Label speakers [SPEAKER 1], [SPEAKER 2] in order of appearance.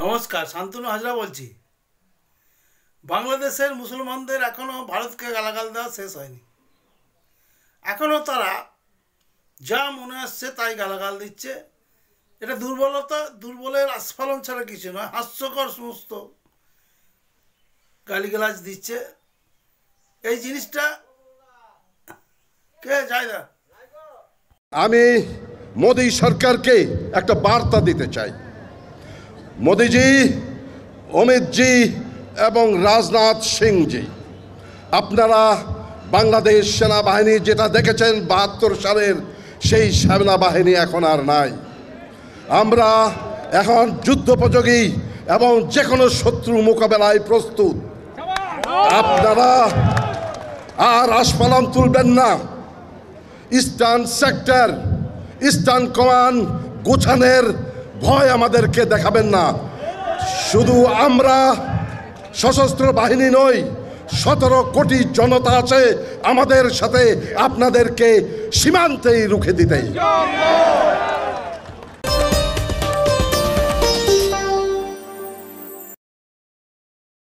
[SPEAKER 1] নমস্কার, শান্তনু হাজরা বলছি। বাংলাদেশের মুসলমানদের এখনও ভারতকে গালাগাল দেওয়া শেষ হয়নি। এখনও তারা যা মনে আসছে তাই গালাগাল দিচ্ছে। এটা দুর্বলের আস্ফালন ছাড়া কিছু নয়। হাস্যকর সমস্ত গালিগালাজ দিচ্ছে। এই জিনিসটা কে যায় না।
[SPEAKER 2] আমি মোদী সরকারকে একটা বার্তা দিতে চাই। মোদীজি, অমিতজি এবং রাজনাথ সিংজি, আপনারা বাংলাদেশ সেনাবাহিনী যেটা দেখেছেন ৭২ সালের সেই সেনাবাহিনী এখন আর নাই। আমরা এখন যুদ্ধোপযোগী এবং যে কোনো শত্রু মোকাবেলায় প্রস্তুত। আপনারা আর আস্ফালন তুলবেন না। ইস্টার্ন সেক্টর, ইস্টার্ন কমান্ড গোছানোর ভয় আমাদেরকে দেখাবেন না। শুধু আমরা সশস্ত্র বাহিনী নই, ১৭ কোটি জনতা আছে আমাদের সাথে আপনাদেরকে সীমান্তেই রুখে দিতে।